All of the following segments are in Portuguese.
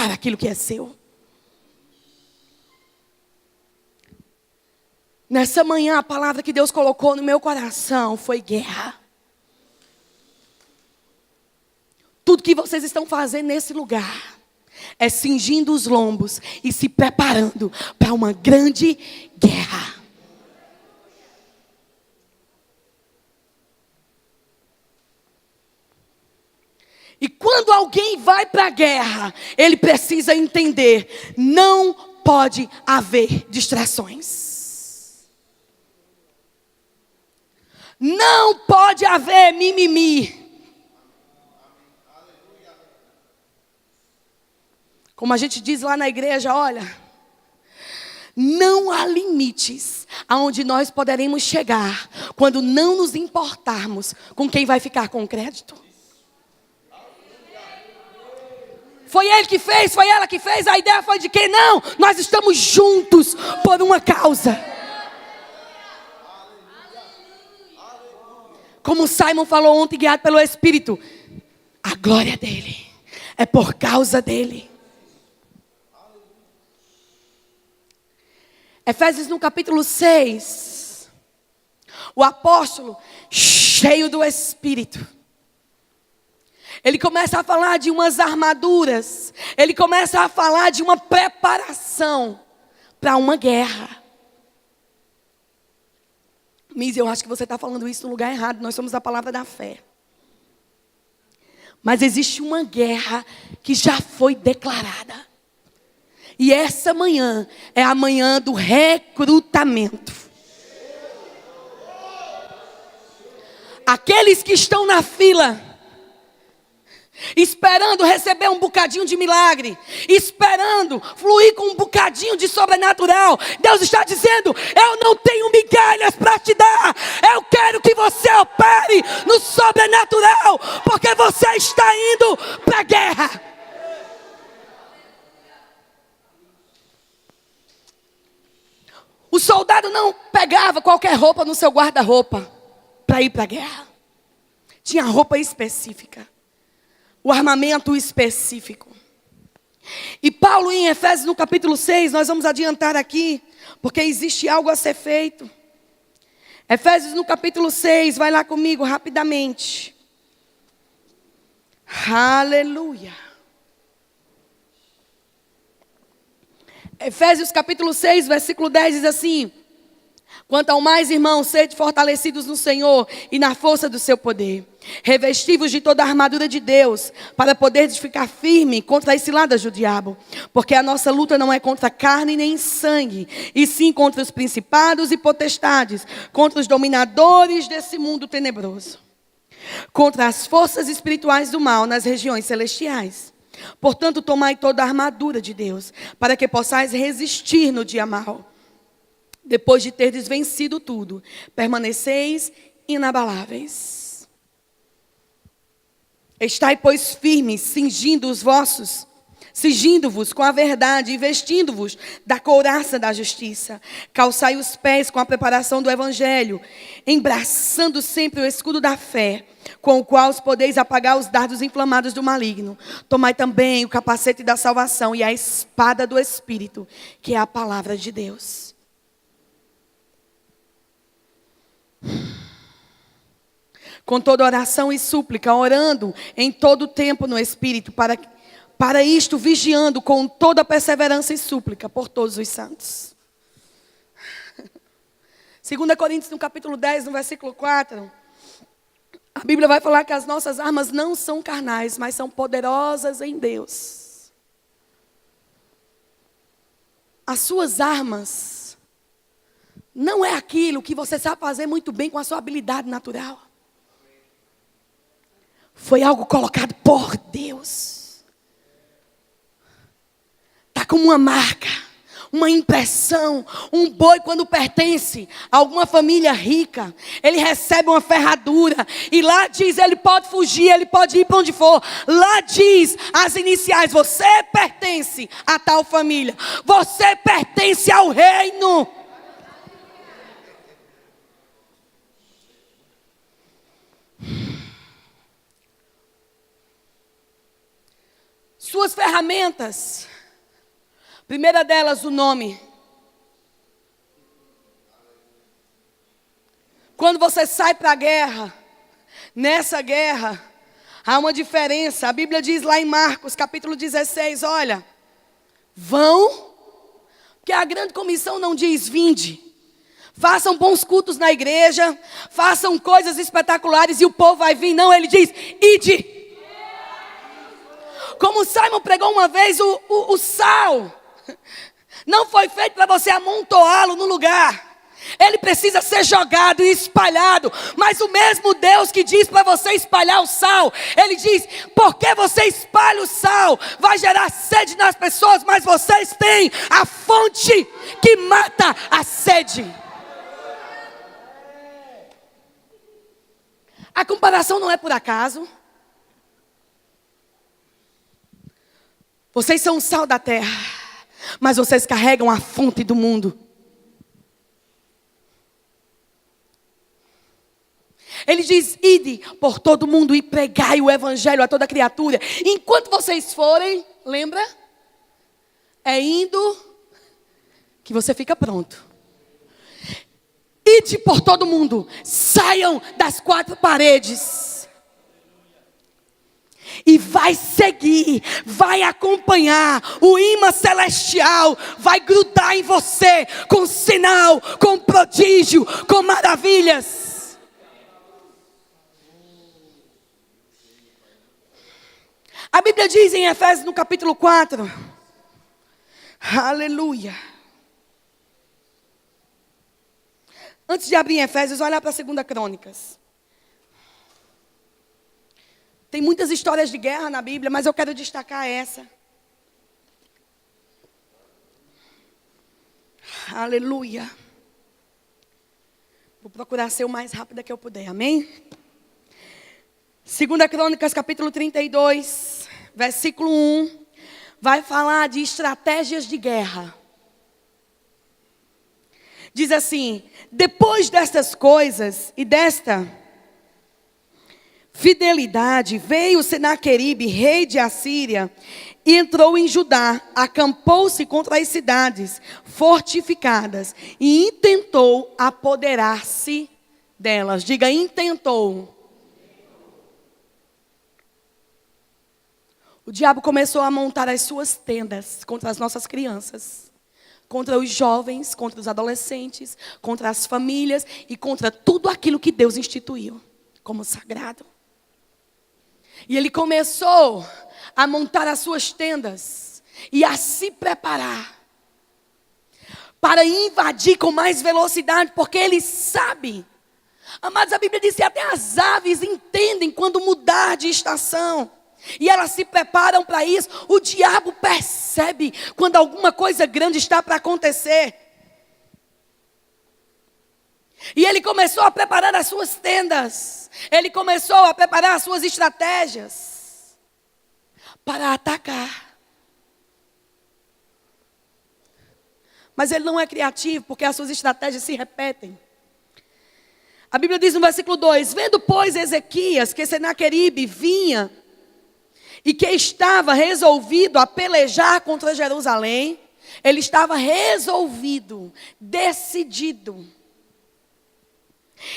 conquistar aquilo que é seu. Nessa manhã, a palavra que Deus colocou no meu coração foi guerra. Tudo que vocês estão fazendo nesse lugar é cingindo os lombos e se preparando para uma grande guerra. E quando alguém vai para a guerra, ele precisa entender: não pode haver distrações. Não pode haver mimimi. Como a gente diz lá na igreja, olha, não há limites aonde nós poderemos chegar quando não nos importarmos com quem vai ficar com o crédito. Foi ele que fez, foi ela que fez, a ideia foi de quem? Não, nós estamos juntos por uma causa. Como Simon falou ontem, guiado pelo Espírito, a glória dele é por causa dele. Efésios no capítulo 6, o apóstolo, cheio do Espírito, ele começa a falar de umas armaduras, ele começa a falar de uma preparação para uma guerra. Miss, eu acho que você está falando isso no lugar errado, nós somos a palavra da fé. Mas existe uma guerra que já foi declarada. E essa manhã é a manhã do recrutamento. Aqueles que estão na fila, esperando receber um bocadinho de milagre, esperando fluir com um bocadinho de sobrenatural, Deus está dizendo: eu não tenho migalhas para te dar, eu quero que você opere no sobrenatural, porque você está indo para a guerra. O soldado não pegava qualquer roupa no seu guarda-roupa para ir para a guerra. Tinha roupa específica, o armamento específico. E Paulo em Efésios no capítulo 6, nós vamos adiantar aqui, porque existe algo a ser feito. Efésios no capítulo 6, vai lá comigo rapidamente. Aleluia. Efésios capítulo 6, versículo 10 diz assim: quanto ao mais, irmãos, sede fortalecidos no Senhor e na força do seu poder. Revesti-vos de toda a armadura de Deus, para poderes ficar firme contra as ciladas do diabo. Porque a nossa luta não é contra carne nem sangue, e sim contra os principados e potestades, contra os dominadores desse mundo tenebroso, contra as forças espirituais do mal nas regiões celestiais. Portanto, tomai toda a armadura de Deus, para que possais resistir no dia mau. Depois de terdes vencido tudo, permaneceis inabaláveis. Estai, pois, firmes, cingindo-vos com a verdade e vestindo-vos da couraça da justiça. Calçai os pés com a preparação do evangelho, embraçando sempre o escudo da fé, com o qual os podeis apagar os dardos inflamados do maligno. Tomai também o capacete da salvação e a espada do Espírito, que é a palavra de Deus. Com toda oração e súplica, orando em todo tempo no Espírito, para isto vigiando com toda perseverança e súplica por todos os santos. 2 Coríntios no capítulo 10, no versículo 4, a Bíblia vai falar que as nossas armas não são carnais, mas são poderosas em Deus. As suas armas não é aquilo que você sabe fazer muito bem com a sua habilidade natural. Foi algo colocado por Deus. Está como uma marca, uma impressão. Um boi, quando pertence a alguma família rica, ele recebe uma ferradura. E lá diz, ele pode fugir, ele pode ir para onde for. Lá diz as iniciais: você pertence a tal família. Você pertence ao reino. Suas ferramentas. Primeira delas, o nome. Quando você sai para a guerra, nessa guerra, há uma diferença. A Bíblia diz lá em Marcos, capítulo 16, olha, vão, porque a grande comissão não diz vinde. Façam bons cultos na igreja, façam coisas espetaculares e o povo vai vir. Não, ele diz, ide. Como Simon pregou uma vez, o sal não foi feito para você amontoá-lo no lugar. Ele precisa ser jogado e espalhado. Mas o mesmo Deus que diz para você espalhar o sal, Ele diz, porque você espalha o sal, vai gerar sede nas pessoas, mas vocês têm a fonte que mata a sede. A comparação não é por acaso. Vocês são o sal da terra, mas vocês carregam a fonte do mundo. Ele diz, ide por todo mundo e pregai o evangelho a toda criatura. Enquanto vocês forem, lembra? É indo que você fica pronto. Ide por todo mundo, saiam das quatro paredes. E vai seguir, vai acompanhar, o imã celestial vai grudar em você com sinal, com prodígio, com maravilhas. A Bíblia diz em Efésios no capítulo 4, aleluia. Antes de abrir em Efésios, olha para a 2 Crônicas. Tem muitas histórias de guerra na Bíblia, mas eu quero destacar essa. Aleluia. Vou procurar ser o mais rápida que eu puder, amém? 2 Crônicas, capítulo 32, versículo 1, vai falar de estratégias de guerra. Diz assim, depois destas coisas e desta fidelidade, veio Senaqueribe, rei de Assíria, e entrou em Judá, acampou-se contra as cidades fortificadas e intentou apoderar-se delas. Diga, intentou. O diabo começou a montar as suas tendas contra as nossas crianças, contra os jovens, contra os adolescentes, contra as famílias e contra tudo aquilo que Deus instituiu como sagrado. E ele começou a montar as suas tendas e a se preparar para invadir com mais velocidade, porque ele sabe. Amados, a Bíblia diz que até as aves entendem quando mudar de estação. E elas se preparam para isso. O diabo percebe quando alguma coisa grande está para acontecer. E ele começou a preparar as suas tendas. Ele começou a preparar as suas estratégias para atacar. Mas ele não é criativo, porque as suas estratégias se repetem. A Bíblia diz no versículo 2: vendo, pois, Ezequias que Senaqueribe vinha e que estava resolvido a pelejar contra Jerusalém, ele estava resolvido, decidido.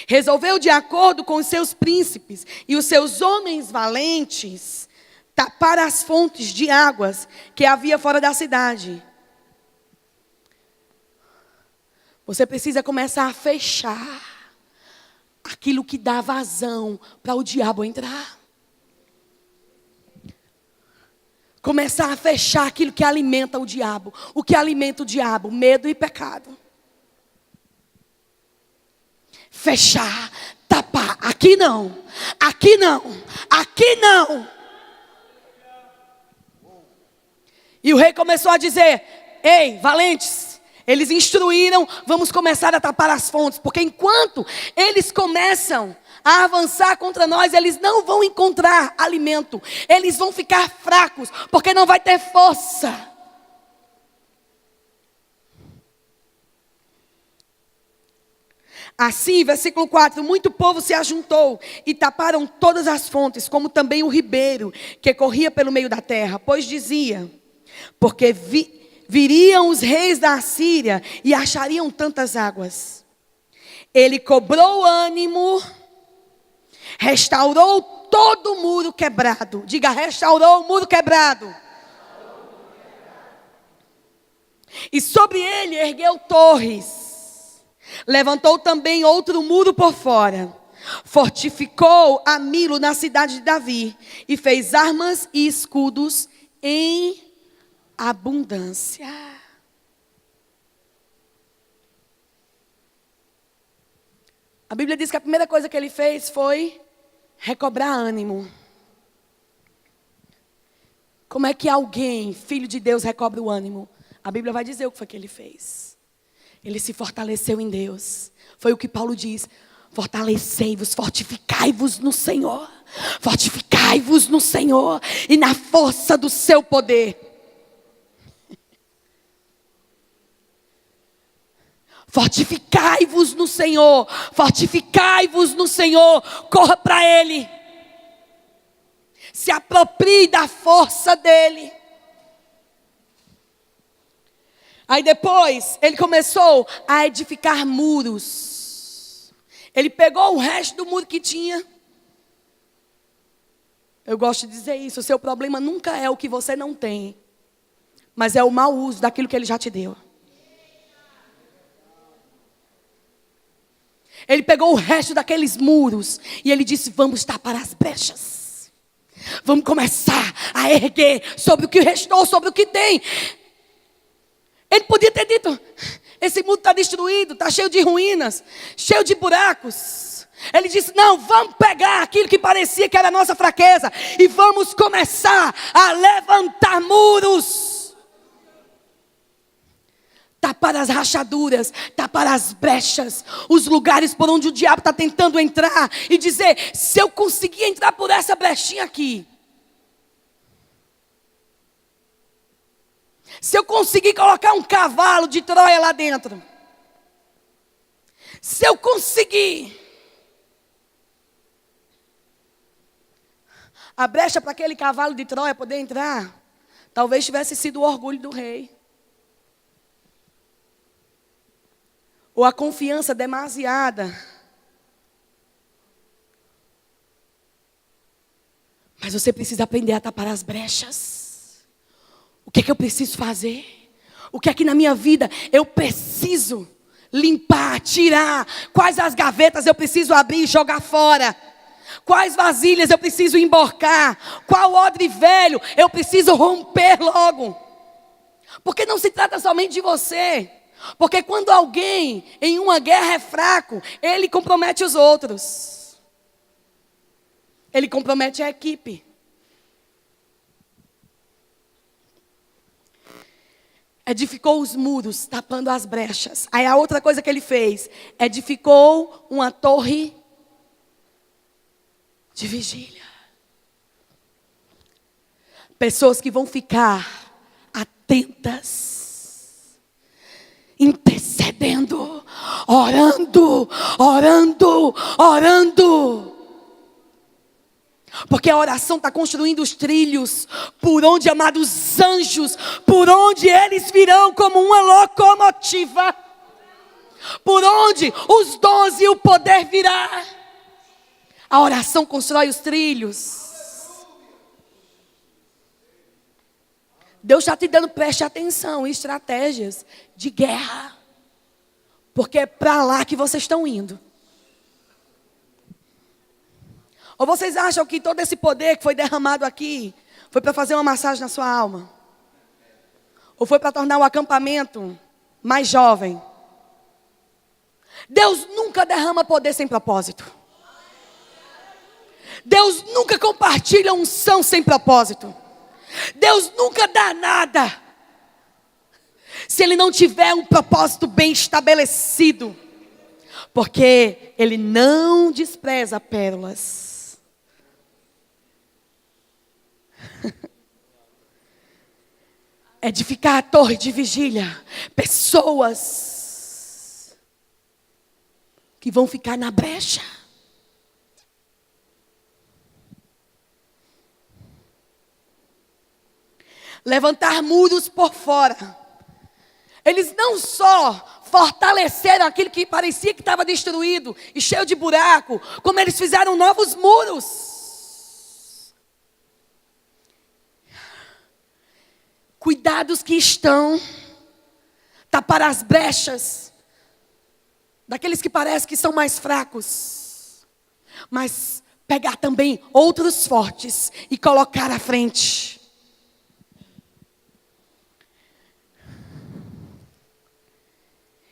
Resolveu, de acordo com os seus príncipes e os seus homens valentes, tapar as fontes de águas que havia fora da cidade. Você precisa começar a fechar aquilo que dá vazão para o diabo entrar. Começar a fechar aquilo que alimenta o diabo. O que alimenta o diabo? Medo e pecado. Fechar, tapar. Aqui não, aqui não, aqui não. E o rei começou a dizer: ei, valentes, eles instruíram, vamos começar a tapar as fontes. Porque enquanto eles começam a avançar contra nós, eles não vão encontrar alimento. Eles vão ficar fracos, porque não vai ter força. Assim, versículo 4, muito povo se ajuntou e taparam todas as fontes, como também o ribeiro que corria pelo meio da terra, pois dizia, porque viriam os reis da Assíria e achariam tantas águas. Ele cobrou ânimo, restaurou todo o muro quebrado. Diga, restaurou o muro quebrado. E sobre ele ergueu torres. Levantou também outro muro por fora. Fortificou a Milo na cidade de Davi. E fez armas e escudos em abundância. A Bíblia diz que a primeira coisa que ele fez foi recobrar ânimo. Como é que alguém, filho de Deus, recobra o ânimo? A Bíblia vai dizer o que foi que ele fez. Ele se fortaleceu em Deus. Foi o que Paulo diz. Fortalecei-vos, fortificai-vos no Senhor. Fortificai-vos no Senhor e na força do seu poder. Fortificai-vos no Senhor. Fortificai-vos no Senhor. Corra para Ele. Se aproprie da força dEle. Aí depois, ele começou a edificar muros. Ele pegou o resto do muro que tinha. Eu gosto de dizer isso. O seu problema nunca é o que você não tem. Mas é o mau uso daquilo que ele já te deu. Ele pegou o resto daqueles muros. E ele disse, vamos tapar as brechas. Vamos começar a erguer sobre o que restou, sobre o que tem. Ele podia ter dito, esse mundo está destruído, está cheio de ruínas, cheio de buracos. Ele disse, não, vamos pegar aquilo que parecia que era a nossa fraqueza e vamos começar a levantar muros. Tapar as rachaduras, tapar as brechas, os lugares por onde o diabo está tentando entrar. E dizer, se eu conseguir entrar por essa brechinha aqui, se eu conseguir colocar um cavalo de Troia lá dentro, se eu conseguir, a brecha para aquele cavalo de Troia poder entrar, talvez tivesse sido o orgulho do rei. Ou a confiança demasiada. Mas você precisa aprender a tapar as brechas. O que é que eu preciso fazer? O que é que na minha vida eu preciso limpar, tirar? Quais as gavetas eu preciso abrir e jogar fora? Quais vasilhas eu preciso emborcar? Qual odre velho eu preciso romper logo? Porque não se trata somente de você. Porque quando alguém em uma guerra é fraco, ele compromete os outros. Ele compromete a equipe. Edificou os muros, tapando as brechas. Aí a outra coisa que ele fez, edificou uma torre de vigília. Pessoas que vão ficar atentas, intercedendo, orando, orando, orando. Porque a oração está construindo os trilhos, por onde, amados anjos, por onde eles virão como uma locomotiva, por onde os dons e o poder virá. A oração constrói os trilhos. Deus está te dando, preste atenção, estratégias de guerra, porque é para lá que vocês estão indo. Ou vocês acham que todo esse poder que foi derramado aqui foi para fazer uma massagem na sua alma? Ou foi para tornar o acampamento mais jovem? Deus nunca derrama poder sem propósito. Deus nunca compartilha unção sem propósito. Deus nunca dá nada se Ele não tiver um propósito bem estabelecido. Porque Ele não despreza pérolas. Edificar a torre de vigília. Pessoas que vão ficar na brecha. Levantar muros por fora. Eles não só fortaleceram aquilo que parecia que estava destruído e cheio de buraco, como eles fizeram novos muros. Cuidados que estão tapar as brechas daqueles que parecem que são mais fracos, mas pegar também outros fortes e colocar à frente.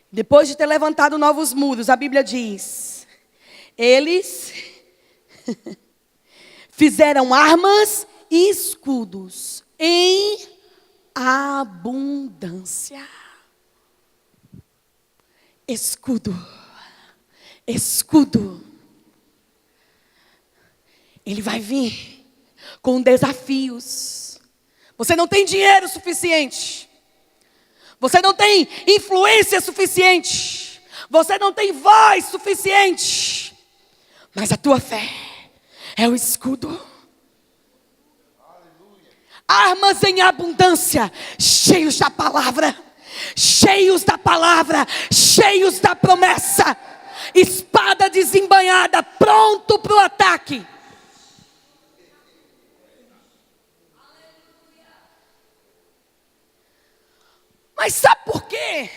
Depois de ter levantado novos muros, a Bíblia diz, eles fizeram armas e escudos em abundância. Escudo. Ele vai vir com desafios. Você não tem dinheiro suficiente. Você não tem influência suficiente. Você não tem voz suficiente. Mas a tua fé é o escudo. Armas em abundância, cheios da palavra. Cheios da palavra, cheios da promessa. Espada desembainhada, pronto para o ataque. Mas sabe por quê?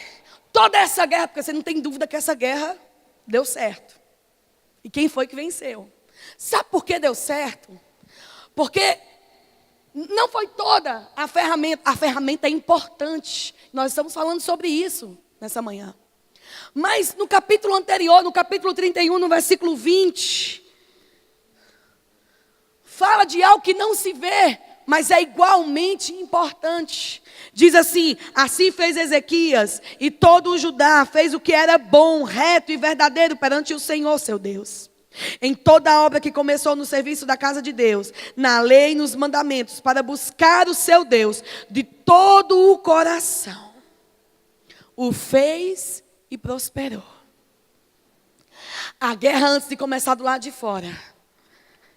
Toda essa guerra, porque você não tem dúvida que essa guerra deu certo. E quem foi que venceu? Sabe por que deu certo? Porque não foi toda a ferramenta é importante. Nós estamos falando sobre isso nessa manhã. Mas no capítulo anterior, no capítulo 31, no versículo 20, fala de algo que não se vê, mas é igualmente importante. Diz assim, assim fez Ezequias e todo o Judá fez o que era bom, reto e verdadeiro perante o Senhor seu Deus. Em toda a obra que começou no serviço da casa de Deus, na lei e nos mandamentos, para buscar o seu Deus de todo o coração, o fez e prosperou. A guerra antes de começar do lado de fora,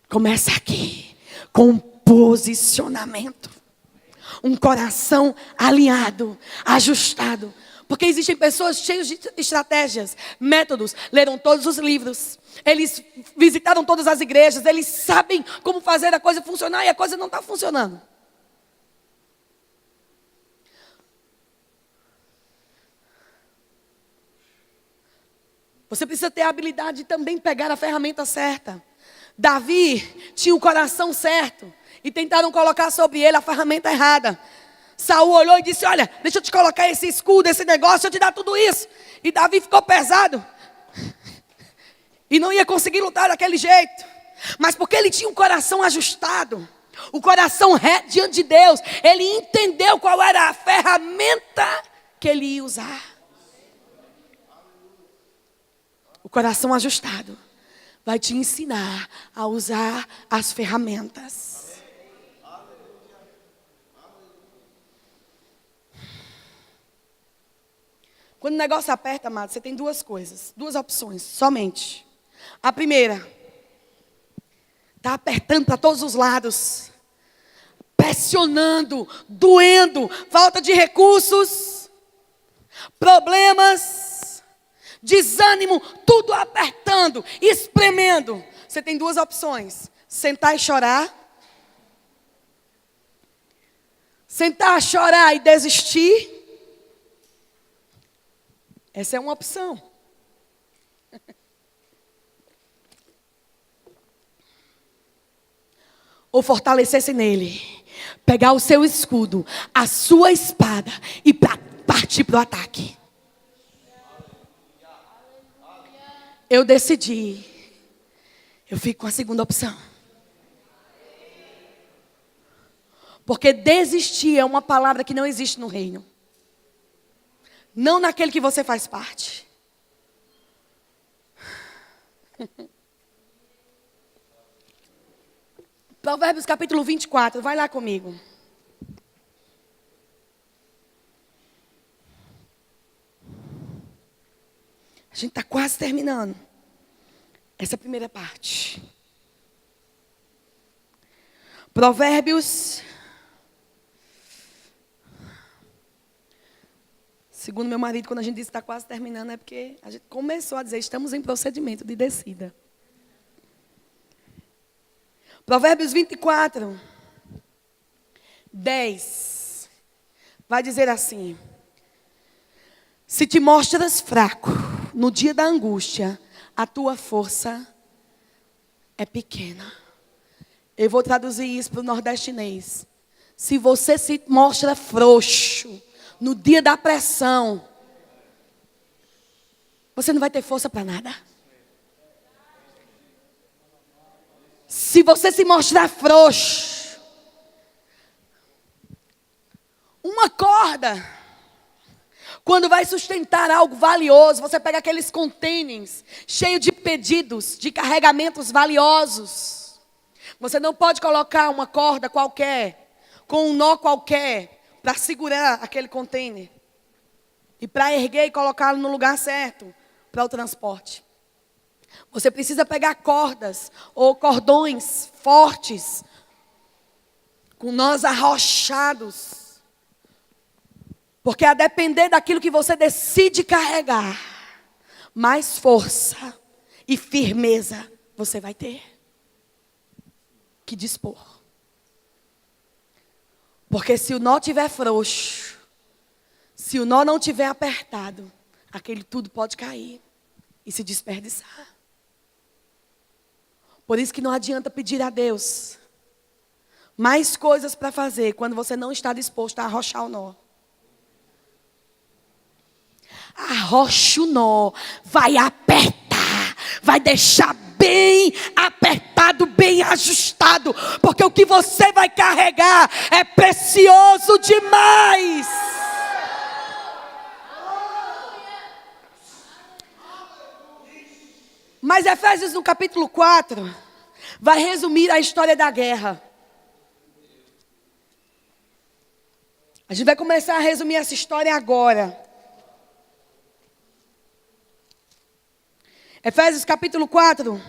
começa aqui, com posicionamento. Um coração alinhado, ajustado. Porque existem pessoas cheias de estratégias, métodos, leram todos os livros, eles visitaram todas as igrejas, eles sabem como fazer a coisa funcionar e a coisa não está funcionando. Você precisa ter a habilidade de também pegar a ferramenta certa. Davi tinha o coração certo e tentaram colocar sobre ele a ferramenta errada. Saul olhou e disse, olha, deixa eu te colocar esse escudo, esse negócio, deixa eu te dar tudo isso. E Davi ficou pesado. E não ia conseguir lutar daquele jeito. Mas porque ele tinha um coração ajustado, o coração reto diante de Deus, ele entendeu qual era a ferramenta que ele ia usar. O coração ajustado vai te ensinar a usar as ferramentas. Quando o negócio aperta, amado, você tem duas coisas, duas opções, somente. A primeira, está apertando para todos os lados, pressionando, doendo, falta de recursos, problemas, desânimo, tudo apertando, espremendo. Você tem duas opções, sentar e chorar. Sentar, chorar e desistir. Essa é uma opção. Ou fortalecer-se nele. Pegar o seu escudo, a sua espada e partir para o ataque. Eu decidi. Eu fico com a segunda opção. Porque desistir é uma palavra que não existe no reino. Não naquele que você faz parte. Provérbios capítulo 24, vai lá comigo. A gente está quase terminando. essa primeira parte. Provérbios, segundo meu marido, quando a gente disse que está quase terminando, é porque a gente começou a dizer, estamos em procedimento de descida. Provérbios 24, 10, vai dizer assim: se te mostras fraco no dia da angústia, a tua força é pequena. Eu vou traduzir isso para o nordestinês. Se você se mostra frouxo no dia da pressão, você não vai ter força para nada. Se você se mostrar frouxo, uma corda, quando vai sustentar algo valioso, você pega aqueles containers cheios de pedidos, de carregamentos valiosos. Você não pode colocar uma corda qualquer, com um nó qualquer, para segurar aquele container. E para erguer e colocá-lo no lugar certo, para o transporte. Você precisa pegar cordas ou cordões fortes, com nós arrochados. Porque a depender daquilo que você decide carregar, mais força e firmeza você vai ter que dispor. Porque se o nó estiver frouxo, se o nó não estiver apertado, aquele tudo pode cair e se desperdiçar. Por isso que não adianta pedir a Deus mais coisas para fazer quando você não está disposto a arrochar o nó. Arrocha o nó, vai apertar, vai deixar bem apertado, bem ajustado, porque o que você vai carregar é precioso demais. Mas Efésios no capítulo 4 vai resumir a história da guerra. A gente vai começar a resumir essa história agora. Efésios capítulo 4.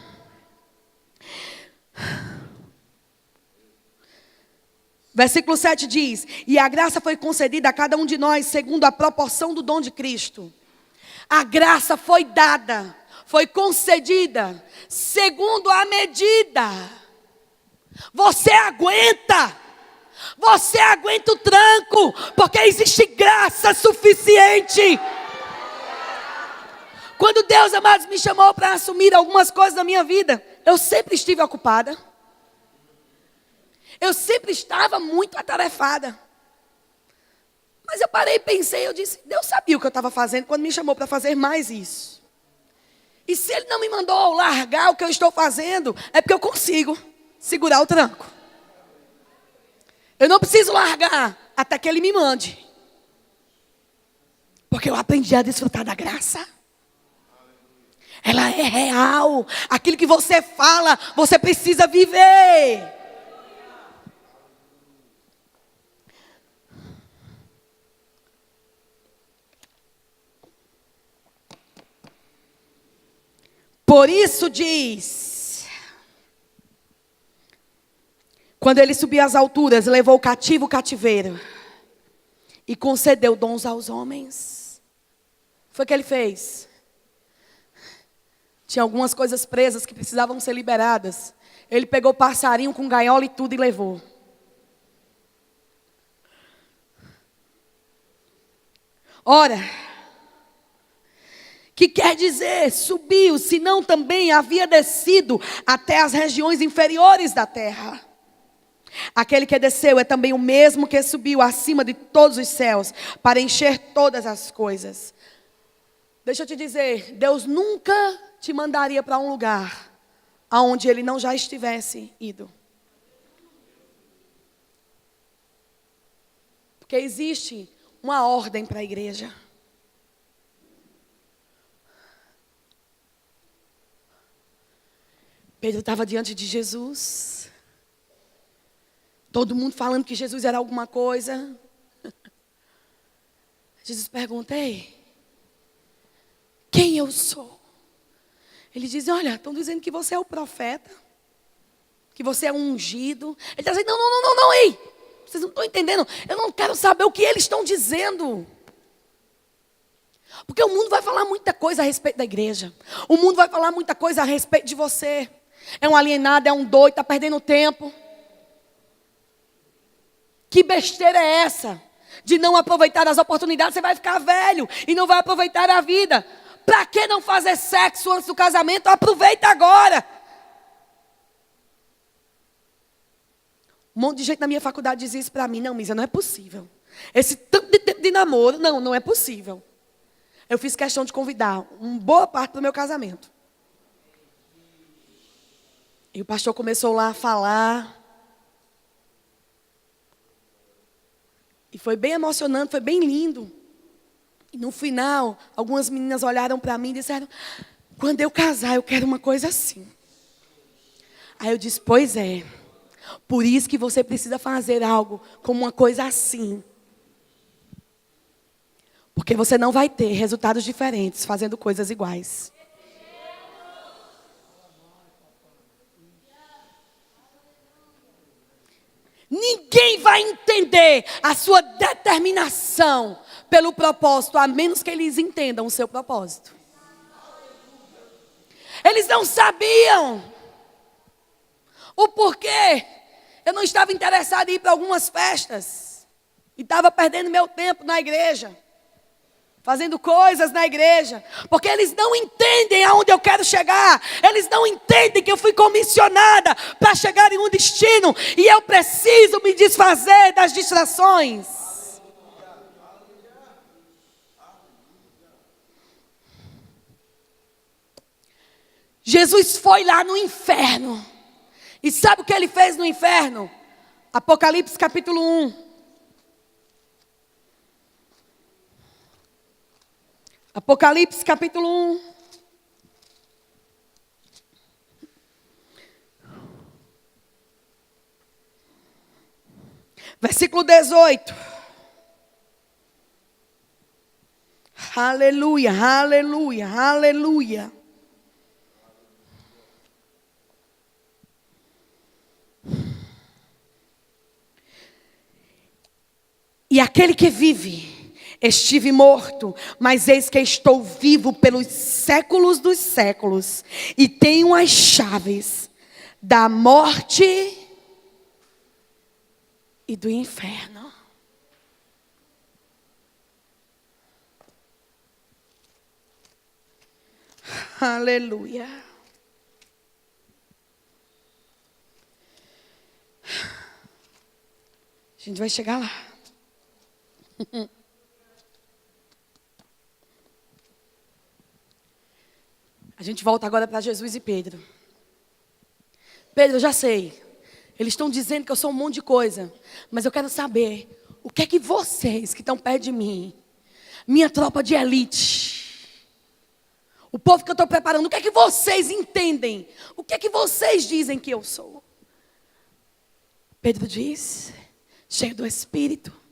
Versículo 7 diz: e a graça foi concedida a cada um de nós segundo a proporção do dom de Cristo. A graça foi dada, foi concedida segundo a medida. Você aguenta o tranco, porque existe graça suficiente. Quando Deus, amados, me chamou para assumir algumas coisas da minha vida, eu sempre estive ocupada. Eu sempre estava muito atarefada. Mas eu parei e pensei, eu disse, Deus sabia o que eu estava fazendo quando me chamou para fazer mais isso. E se Ele não me mandou largar o que eu estou fazendo, é porque eu consigo segurar o tranco. Eu não preciso largar até que Ele me mande. Porque eu aprendi a desfrutar da graça. Ela é real. Aquilo que você fala, você precisa viver. Por isso diz: quando ele subiu às alturas, levou cativo o cativeiro e concedeu dons aos homens. Foi o que ele fez. Tinha algumas coisas presas que precisavam ser liberadas. Ele pegou passarinho com gaiola e tudo e levou. Ora, que quer dizer, subiu, senão também havia descido até as regiões inferiores da terra. Aquele que desceu é também o mesmo que subiu acima de todos os céus, para encher todas as coisas. Deixa eu te dizer, Deus nunca te mandaria para um lugar aonde Ele não já estivesse ido. Porque existe uma ordem para a igreja. Pedro estava diante de Jesus. Todo mundo falando que Jesus era alguma coisa. Jesus pergunta: ei, quem eu sou? Eles dizem, olha, estão dizendo que você é o profeta, que você é um ungido. Ele está dizendo, não, ei, vocês não estão entendendo. Eu não quero saber o que eles estão dizendo. Porque o mundo vai falar muita coisa a respeito da igreja. O mundo vai falar muita coisa a respeito de você. É um alienado, é um doido, está perdendo tempo. Que besteira é essa? De não aproveitar as oportunidades, você vai ficar velho e não vai aproveitar a vida. Para que não fazer sexo antes do casamento? Aproveita agora. Um monte de gente na minha faculdade dizia isso para mim. Não, Mísia, não é possível. Esse tanto de tempo de namoro, não é possível. Eu fiz questão de convidar uma boa parte do meu casamento. E o pastor começou lá a falar. E foi bem emocionante, foi bem lindo. E no final, algumas meninas olharam para mim e disseram, quando eu casar, eu quero uma coisa assim. Aí eu disse, pois é. Por isso que você precisa fazer algo como uma coisa assim. Porque você não vai ter resultados diferentes fazendo coisas iguais. Ninguém vai entender a sua determinação pelo propósito, a menos que eles entendam o seu propósito. Eles não sabiam o porquê. Eu não estava interessado em ir para algumas festas. E estava perdendo meu tempo na igreja. Fazendo coisas na igreja. Porque eles não entendem aonde eu quero chegar. Eles não entendem que eu fui comissionada para chegar em um destino. E eu preciso me desfazer das distrações. Jesus foi lá no inferno. E sabe o que ele fez no inferno? Apocalipse capítulo 1. Apocalipse capítulo 1. Versículo 18. Aleluia, aleluia, aleluia. E aquele que vive, estive morto, mas eis que estou vivo pelos séculos dos séculos, e tenho as chaves da morte e do inferno. Aleluia. A gente vai chegar lá. A gente volta agora para Jesus e Pedro. Pedro, eu já sei. Eles estão dizendo que eu sou um monte de coisa. Mas eu quero saber, o que é que vocês que estão perto de mim, minha tropa de elite, o povo que eu estou preparando, o que é que vocês entendem? O que é que vocês dizem que eu sou? Pedro diz, cheio do Espírito,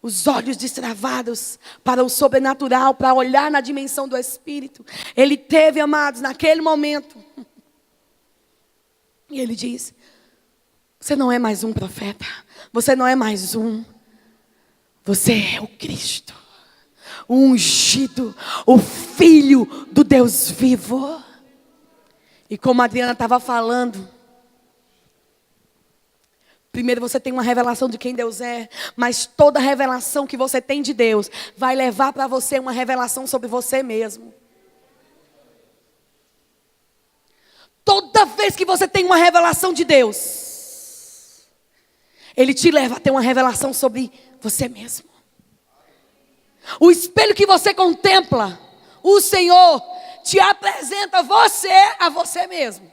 os olhos destravados para o sobrenatural, para olhar na dimensão do Espírito. Ele teve, amados, naquele momento. E ele diz, você não é mais um profeta. Você não é mais um. Você é o Cristo. O ungido. O Filho do Deus vivo. E como a Adriana estava falando, primeiro você tem uma revelação de quem Deus é, mas toda revelação que você tem de Deus vai levar para você uma revelação sobre você mesmo. Toda vez que você tem uma revelação de Deus, Ele te leva a ter uma revelação sobre você mesmo. O espelho que você contempla, o Senhor te apresenta você a você mesmo.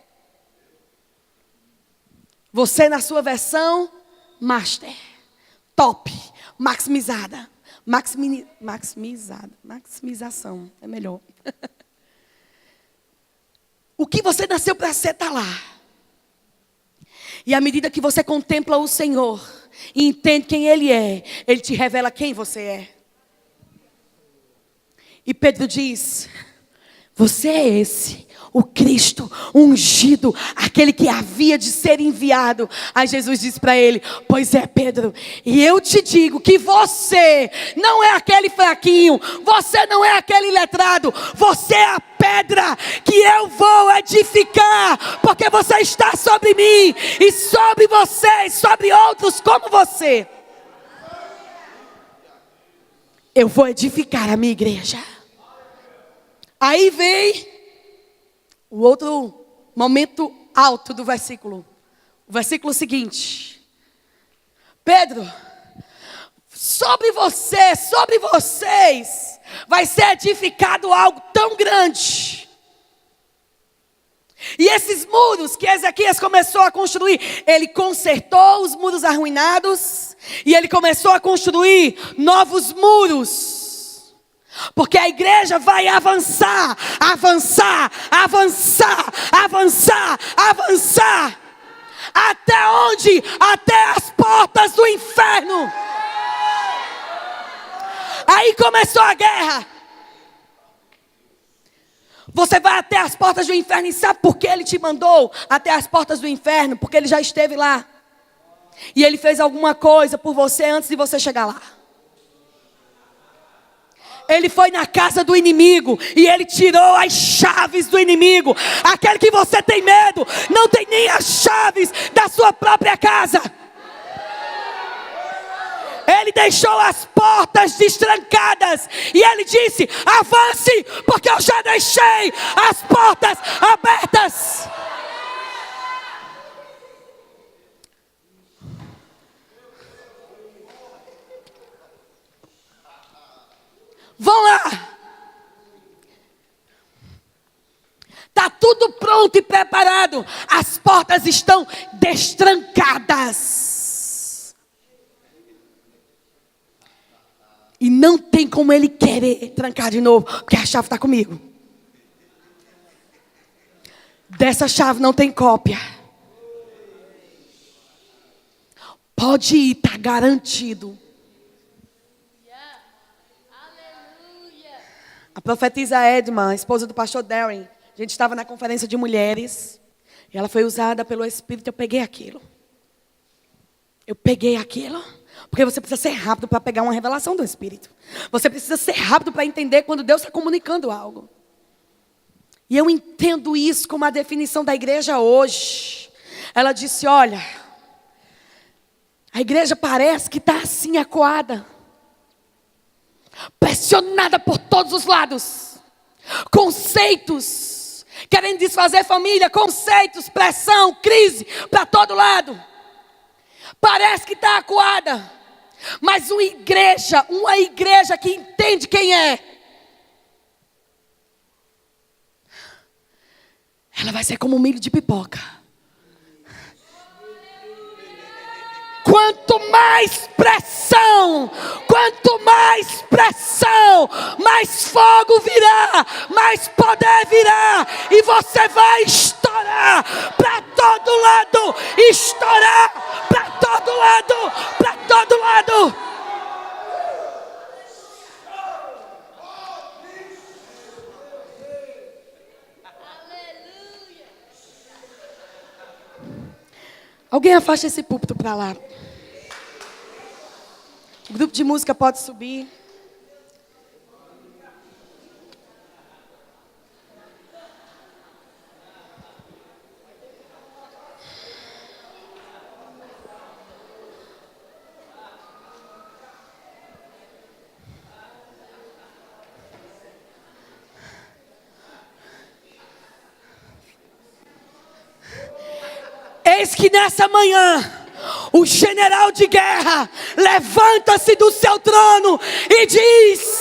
Você na sua versão master, top, maximizada, maximização, é melhor. O que você nasceu para ser está lá. E à medida que você contempla o Senhor e entende quem Ele é, Ele te revela quem você é. E Pedro diz, você é esse, o Cristo, o ungido, aquele que havia de ser enviado. Aí Jesus disse para ele: pois é, Pedro, e eu te digo que você não é aquele fraquinho, você não é aquele iletrado, você é a pedra que eu vou edificar, porque você está sobre mim, e sobre você, e sobre outros como você. Eu vou edificar a minha igreja. Aí vem o outro momento alto do versículo. O versículo seguinte: Pedro, sobre você, sobre vocês, vai ser edificado algo tão grande. E esses muros que Ezequias começou a construir, ele consertou os muros arruinados, e ele começou a construir novos muros. Porque a igreja vai avançar, avançar, avançar, avançar, avançar. Até onde? Até as portas do inferno. Aí começou a guerra. Você vai até as portas do inferno, e sabe por que ele te mandou até as portas do inferno? Porque ele já esteve lá. E ele fez alguma coisa por você antes de você chegar lá. Ele foi na casa do inimigo e ele tirou as chaves do inimigo. Aquele que você tem medo não tem nem as chaves da sua própria casa. Ele deixou as portas destrancadas e ele disse: avance, porque eu já deixei as portas abertas. Vão lá. Está tudo pronto e preparado. As portas estão destrancadas. E não tem como ele querer trancar de novo, porque a chave está comigo. Dessa chave não tem cópia. Pode ir, está garantido. A profetisa Edma, a esposa do pastor Darren, a gente estava na conferência de mulheres, e ela foi usada pelo Espírito. Eu peguei aquilo. Porque você precisa ser rápido para pegar uma revelação do Espírito. Você precisa ser rápido para entender quando Deus está comunicando algo. E eu entendo isso como a definição da igreja hoje. Ela disse: olha, a igreja parece que está assim acuada, pressionada por todos os lados. Conceitos, querendo desfazer família, conceitos, pressão, crise, para todo lado. Parece que está acuada. Mas uma igreja que entende quem é, ela vai ser como um milho de pipoca. Quanto mais pressão, mais fogo virá, mais poder virá, e você vai estourar para todo lado, estourar para todo lado, para todo lado. Alguém afasta esse púlpito para lá. O grupo de música pode subir. Eis que nessa manhã o general de guerra levanta-se do seu trono e diz: